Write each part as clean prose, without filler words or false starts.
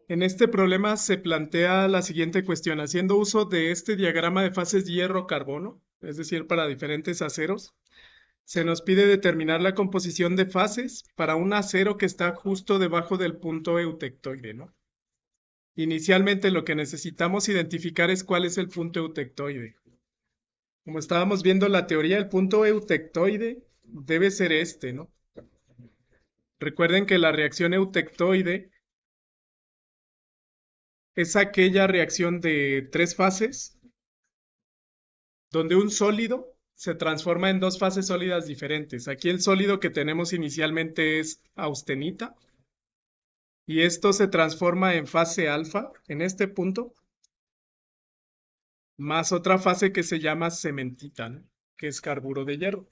En este problema se plantea la siguiente cuestión. Haciendo uso de este diagrama de fases hierro-carbono, es decir, para diferentes aceros, se nos pide determinar la composición de fases para un acero que está justo debajo del punto eutectoide, ¿no? Inicialmente lo que necesitamos identificar es cuál es el punto eutectoide. Como estábamos viendo en la teoría, el punto eutectoide debe ser este, ¿no? Recuerden que la reacción eutectoide es aquella reacción de tres fases donde un sólido se transforma en dos fases sólidas diferentes. Aquí el sólido que tenemos inicialmente es austenita y esto se transforma en fase alfa en este punto, más otra fase que se llama cementita, ¿no? Que es carburo de hierro.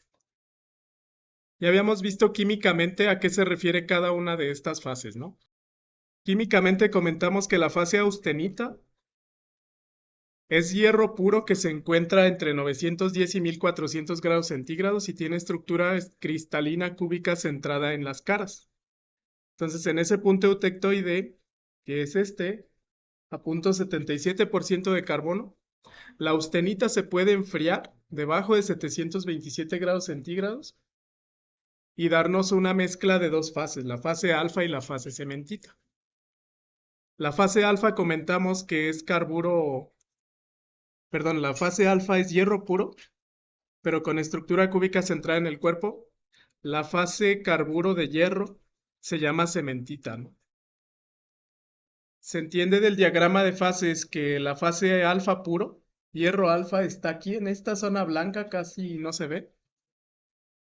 Ya habíamos visto químicamente a qué se refiere cada una de estas fases, ¿no? Químicamente comentamos que la fase austenita es hierro puro que se encuentra entre 910 y 1400 grados centígrados y tiene estructura cristalina cúbica centrada en las caras. Entonces, en ese punto eutectoide, que es este, a punto 77% de carbono, la austenita se puede enfriar debajo de 727 grados centígrados y darnos una mezcla de dos fases, la fase alfa y la fase cementita. La fase alfa comentamos que es la fase alfa es hierro puro, pero con estructura cúbica centrada en el cuerpo. La fase carburo de hierro se llama cementita, ¿no? Se entiende del diagrama de fases que la fase alfa puro, hierro alfa, está aquí en esta zona blanca, casi no se ve.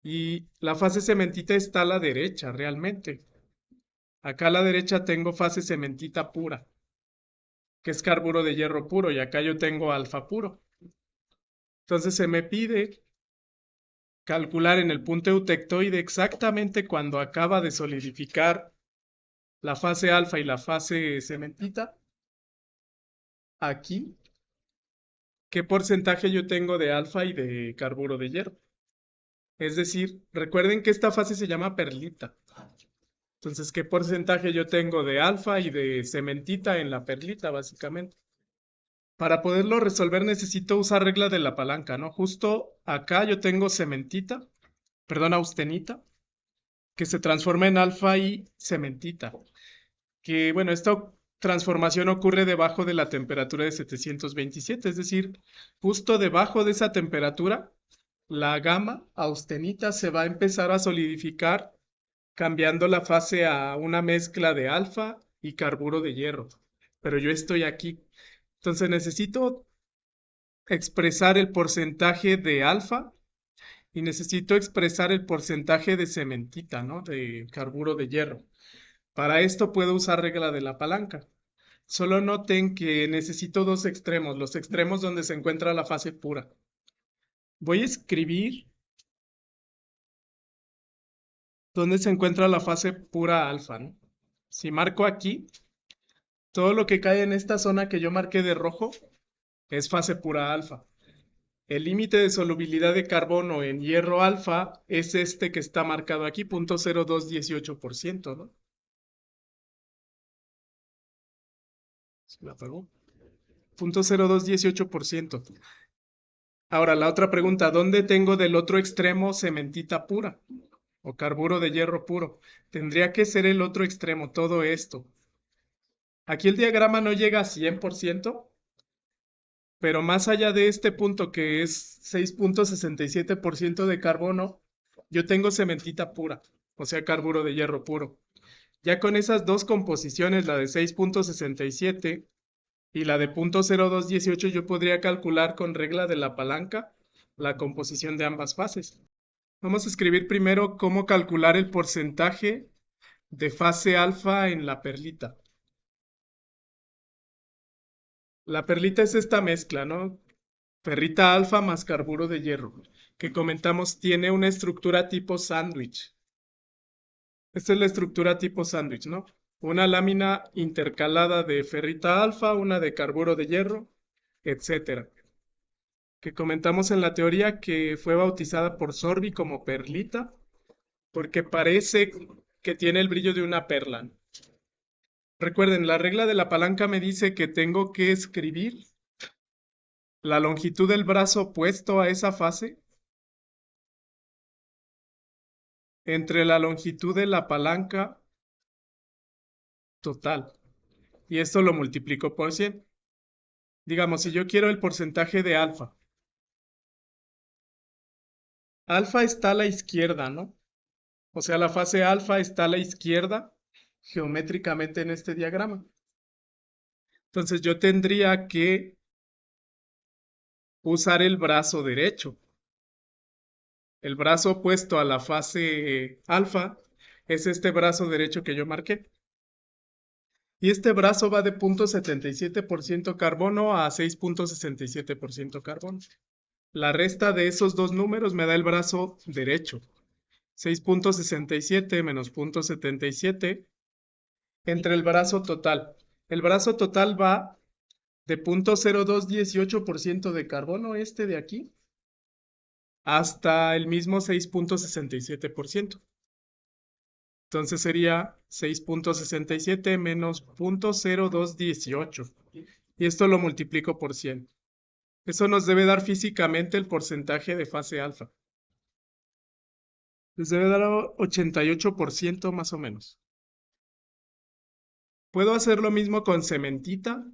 Y la fase cementita está a la derecha, realmente. Acá a la derecha tengo fase cementita pura, que es carburo de hierro puro, y acá yo tengo alfa puro. Entonces se me pide calcular en el punto eutectoide exactamente cuando acaba de solidificar la fase alfa y la fase cementita, aquí, qué porcentaje yo tengo de alfa y de carburo de hierro. Es decir, recuerden que esta fase se llama perlita. Entonces, ¿qué porcentaje yo tengo de alfa y de cementita en la perlita, básicamente? Para poderlo resolver necesito usar regla de la palanca, ¿no? Justo acá yo tengo cementita, perdón, austenita, que se transforma en alfa y cementita. Que, bueno, esta transformación ocurre debajo de la temperatura de 727, es decir, justo debajo de esa temperatura, la gama austenita se va a empezar a solidificar cambiando la fase a una mezcla de alfa y carburo de hierro. Pero yo estoy aquí. Entonces necesito expresar el porcentaje de alfa y necesito expresar el porcentaje de cementita, ¿no? De carburo de hierro. Para esto puedo usar regla de la palanca. Solo noten que necesito dos extremos, los extremos donde se encuentra la fase pura. Voy a escribir donde se encuentra la fase pura alfa, ¿no? Si marco aquí, todo lo que cae en esta zona que yo marqué de rojo es fase pura alfa. El límite de solubilidad de carbono en hierro alfa es este que está marcado aquí, 0.0218%, ¿no? Se me apagó. 0.0218%. Ahora, la otra pregunta, ¿dónde tengo del otro extremo cementita pura o carburo de hierro puro? Tendría que ser el otro extremo, todo esto. Aquí el diagrama no llega a 100%, pero más allá de este punto que es 6.67% de carbono, yo tengo cementita pura, o sea, carburo de hierro puro. Ya con esas dos composiciones, la de 6.67 y la de 0.0218, yo podría calcular con regla de la palanca la composición de ambas fases. Vamos a escribir primero cómo calcular el porcentaje de fase alfa en la perlita. La perlita es esta mezcla, ¿no? Ferrita alfa más carburo de hierro, que comentamos tiene una estructura tipo sándwich. Esta es la estructura tipo sándwich, ¿no? Una lámina intercalada de ferrita alfa, una de carburo de hierro, etcétera. Que comentamos en la teoría que fue bautizada por Sorby como perlita, porque parece que tiene el brillo de una perla. Recuerden, la regla de la palanca me dice que tengo que escribir la longitud del brazo opuesto a esa fase entre la longitud de la palanca total. Y esto lo multiplico por 100. Digamos, si yo quiero el porcentaje de alfa. Alfa está a la izquierda, ¿no? O sea, la fase alfa está a la izquierda geométricamente en este diagrama. Entonces yo tendría que usar el brazo derecho. El brazo opuesto a la fase alfa es este brazo derecho que yo marqué. Y este brazo va de 0.77% carbono a 6.67% carbono. La resta de esos dos números me da el brazo derecho. 6.67 menos 0.77 entre el brazo total. El brazo total va de 0.0218% de carbono, este de aquí, hasta el mismo 6.67%. Entonces sería 6.67 menos 0.0218. Y esto lo multiplico por 100. Eso nos debe dar físicamente el porcentaje de fase alfa. Les debe dar 88% más o menos. Puedo hacer lo mismo con cementita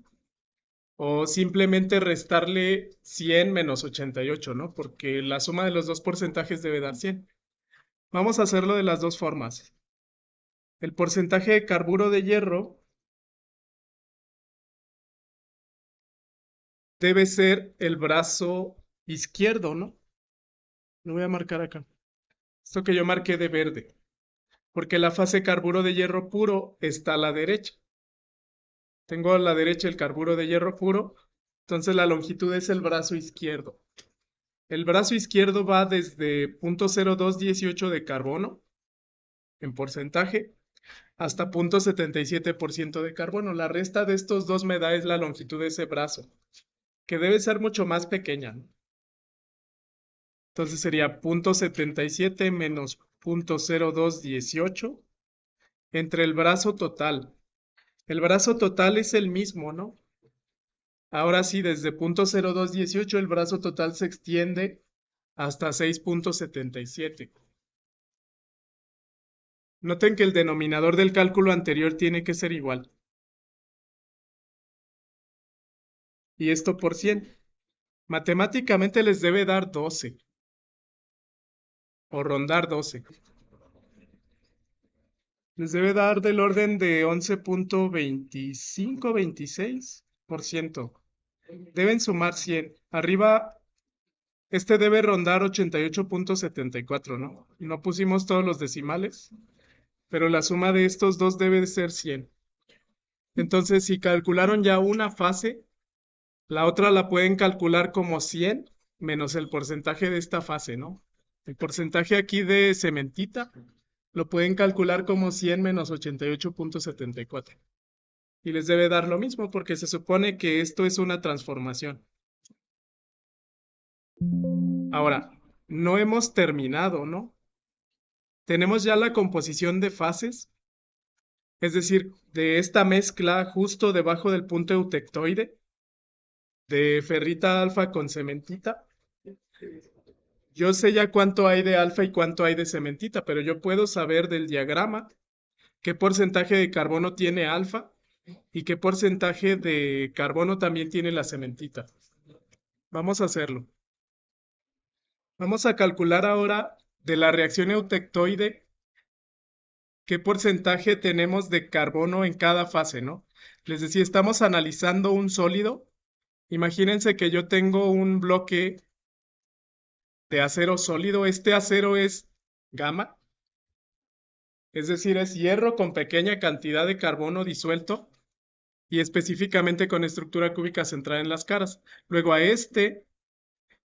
o simplemente restarle 100 menos 88, ¿no? Porque la suma de los dos porcentajes debe dar 100. Vamos a hacerlo de las dos formas. El porcentaje de carburo de hierro debe ser el brazo izquierdo, ¿no? Lo voy a marcar acá. Esto que yo marqué de verde. Porque la fase carburo de hierro puro está a la derecha. Tengo a la derecha el carburo de hierro puro, entonces la longitud es el brazo izquierdo. El brazo izquierdo va desde 0.0218 de carbono en porcentaje hasta 0.77% de carbono. La resta de estos dos me da es la longitud de ese brazo, que debe ser mucho más pequeña, ¿no? Entonces sería 0.77 menos 0.0218 entre el brazo total. El brazo total es el mismo, ¿no? Ahora sí, desde 0.0218 el brazo total se extiende hasta 6.77. Noten que el denominador del cálculo anterior tiene que ser igual. Y esto por 100. Matemáticamente les debe dar 12 o rondar 12. Les debe dar del orden de 11.25-26%. Deben sumar 100. Arriba, este debe rondar 88.74, ¿no? No pusimos todos los decimales, pero la suma de estos dos debe de ser 100. Entonces, si calcularon ya una fase, la otra la pueden calcular como 100 menos el porcentaje de esta fase, ¿no? El porcentaje aquí de cementita lo pueden calcular como 100 menos 88.74. Y les debe dar lo mismo porque se supone que esto es una transformación. Ahora, no hemos terminado, ¿no? Tenemos ya la composición de fases, es decir, de esta mezcla justo debajo del punto eutectoide de ferrita alfa con cementita. Yo sé ya cuánto hay de alfa y cuánto hay de cementita, pero yo puedo saber del diagrama qué porcentaje de carbono tiene alfa y qué porcentaje de carbono también tiene la cementita. Vamos a hacerlo. Vamos a calcular ahora de la reacción eutectoide qué porcentaje tenemos de carbono en cada fase, ¿no? Les decía, estamos analizando un sólido. Imagínense que yo tengo un bloque de acero sólido. Este acero es gamma, es decir, es hierro con pequeña cantidad de carbono disuelto y específicamente con estructura cúbica centrada en las caras. Luego a este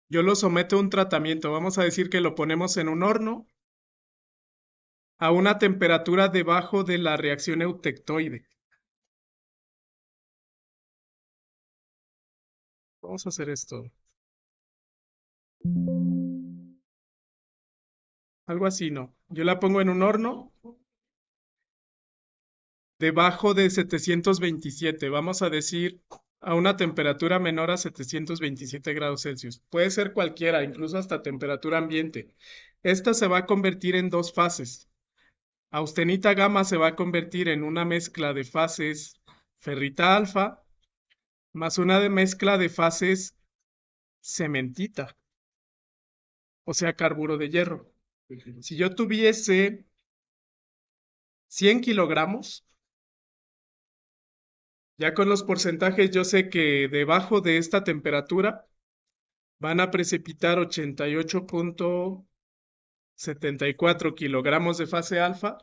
yo lo someto a un tratamiento. Vamos a decir que lo ponemos en un horno a una temperatura debajo de la reacción eutectoide. Vamos a hacer esto. Algo así, ¿no? Yo la pongo en un horno debajo de 727, vamos a decir a una temperatura menor a 727 grados Celsius. Puede ser cualquiera, incluso hasta temperatura ambiente. Esta se va a convertir en dos fases. Austenita gamma se va a convertir en una mezcla de fases ferrita alfa más una mezcla de fases cementita, o sea, carburo de hierro. Si yo tuviese 100 kilogramos, ya con los porcentajes yo sé que debajo de esta temperatura van a precipitar 88,74 kilogramos de fase alfa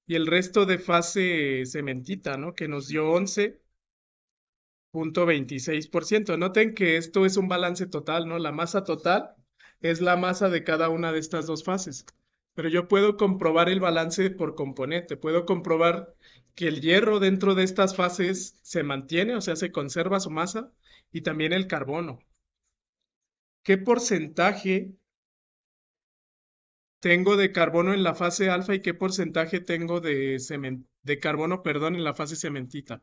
y el resto de fase cementita, ¿no? Que nos dio 11,26%. Noten que esto es un balance total, ¿no? La masa total es la masa de cada una de estas dos fases. Pero yo puedo comprobar el balance por componente. Puedo comprobar que el hierro dentro de estas fases se mantiene, o sea, se conserva su masa, y también el carbono. ¿Qué porcentaje tengo de carbono en la fase alfa y qué porcentaje tengo de carbono, perdón, en la fase cementita?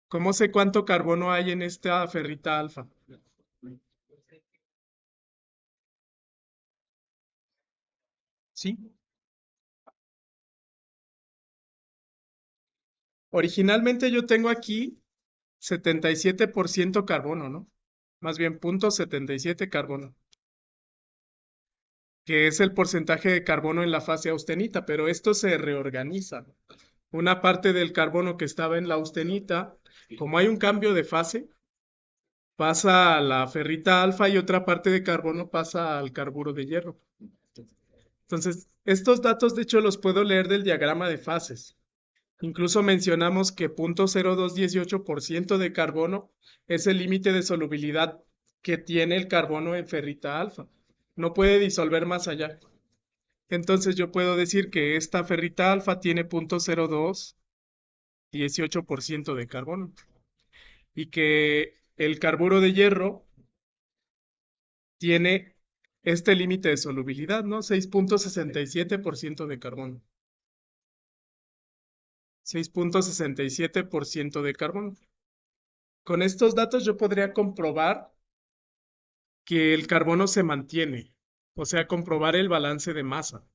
¿Cómo sé cuánto carbono hay en esta ferrita alfa? ¿Sí? Originalmente yo tengo aquí 77% carbono, ¿no? Más bien 0,77 carbono, que es el porcentaje de carbono en la fase austenita, pero esto se reorganiza. Una parte del carbono que estaba en la austenita, como hay un cambio de fase, pasa a la ferrita alfa y otra parte de carbono pasa al carburo de hierro. Entonces, estos datos de hecho los puedo leer del diagrama de fases. Incluso mencionamos que 0,0218% de carbono es el límite de solubilidad que tiene el carbono en ferrita alfa. No puede disolver más allá. Entonces yo puedo decir que esta ferrita alfa tiene 0,0218% de carbono y que el carburo de hierro tiene este límite de solubilidad, ¿no? 6,67% de carbono. 6,67% de carbono. Con estos datos yo podría comprobar que el carbono se mantiene, o sea, comprobar el balance de masa.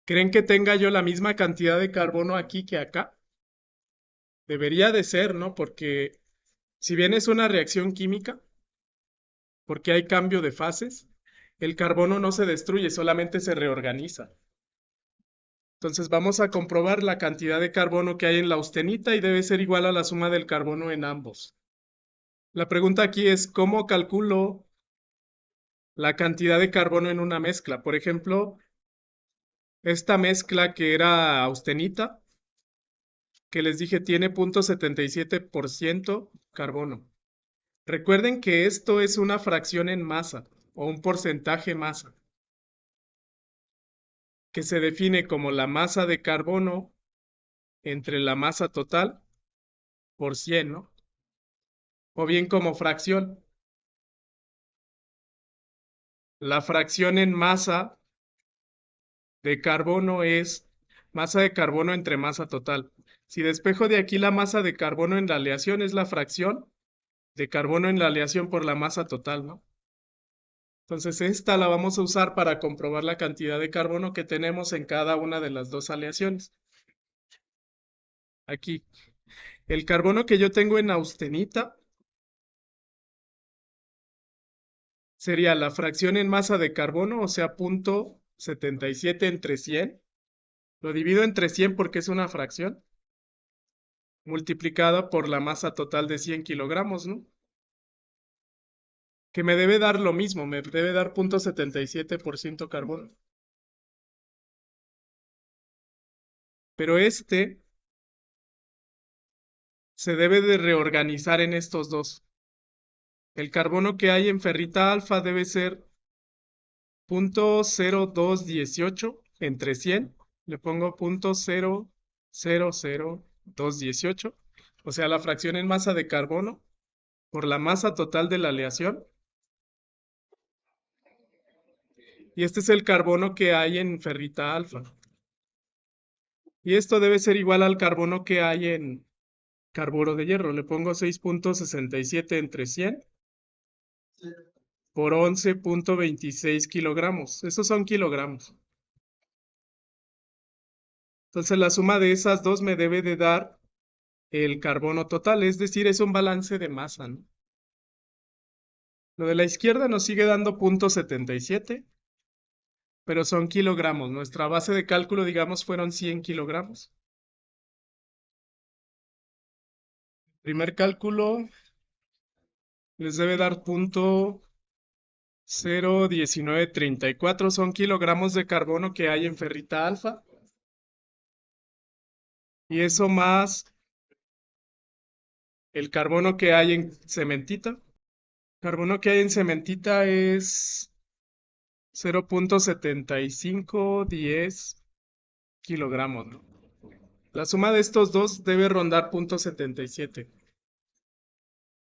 ¿Creen que tenga yo la misma cantidad de carbono aquí que acá? Debería de ser, ¿no? Porque si bien es una reacción química, porque hay cambio de fases, el carbono no se destruye, solamente se reorganiza. Entonces vamos a comprobar la cantidad de carbono que hay en la austenita y debe ser igual a la suma del carbono en ambos. La pregunta aquí es, ¿cómo calculo la cantidad de carbono en una mezcla? Por ejemplo, esta mezcla que era austenita, que les dije tiene 0,77% carbono. Recuerden que esto es una fracción en masa o un porcentaje masa, que se define como la masa de carbono entre la masa total por 100, ¿no? O bien como fracción. La fracción en masa de carbono es masa de carbono entre masa total. Si despejo de aquí la masa de carbono en la aleación es la fracción de carbono en la aleación por la masa total, ¿no? Entonces esta la vamos a usar para comprobar la cantidad de carbono que tenemos en cada una de las dos aleaciones. Aquí, el carbono que yo tengo en austenita sería la fracción en masa de carbono, o sea, 0,77 entre 100. Lo divido entre 100 porque es una fracción, multiplicada por la masa total de 100 kilogramos, ¿no? Que me debe dar lo mismo, me debe dar 0,77% carbono. Pero este se debe de reorganizar en estos dos. El carbono que hay en ferrita alfa debe ser 0,0218 entre 100. Le pongo 0,000218. O sea, la fracción en masa de carbono por la masa total de la aleación. Y este es el carbono que hay en ferrita alfa. Y esto debe ser igual al carbono que hay en carburo de hierro. Le pongo 6.67 entre 100 por 11.26 kilogramos. Esos son kilogramos. Entonces la suma de esas dos me debe de dar el carbono total, es decir, es un balance de masa, ¿no? Lo de la izquierda nos sigue dando 0.77, pero son kilogramos. Nuestra base de cálculo, digamos, fueron 100 kilogramos. Primer cálculo les debe dar 0.01934, son kilogramos de carbono que hay en ferrita alfa. Y eso más el carbono que hay en cementita. Carbono que hay en cementita es 0.7510 kilogramos, ¿no? La suma de estos dos debe rondar 0.77.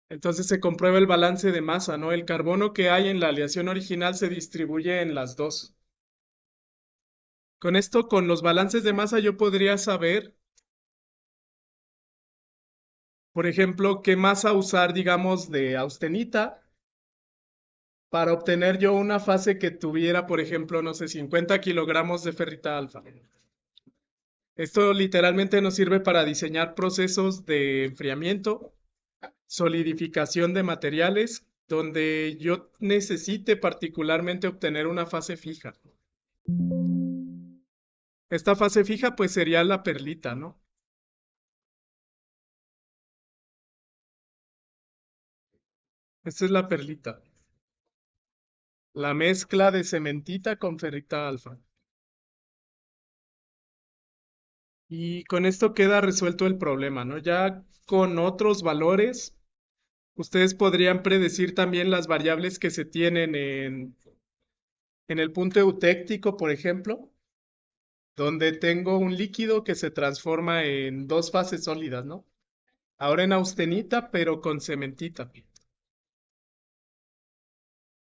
Entonces se comprueba el balance de masa, ¿no? El carbono que hay en la aleación original se distribuye en las dos. Con esto, con los balances de masa, yo podría saber, por ejemplo, qué masa usar, digamos, de austenita para obtener yo una fase que tuviera, por ejemplo, no sé, 50 kilogramos de ferrita alfa. Esto literalmente nos sirve para diseñar procesos de enfriamiento, solidificación de materiales, donde yo necesite particularmente obtener una fase fija. Esta fase fija pues sería la perlita, ¿no? Esta es la perlita. La mezcla de cementita con ferrita alfa. Y con esto queda resuelto el problema, ¿no? Ya con otros valores, ustedes podrían predecir también las variables que se tienen en el punto eutéctico, por ejemplo, donde tengo un líquido que se transforma en dos fases sólidas, ¿no? Ahora en austenita, pero con cementita.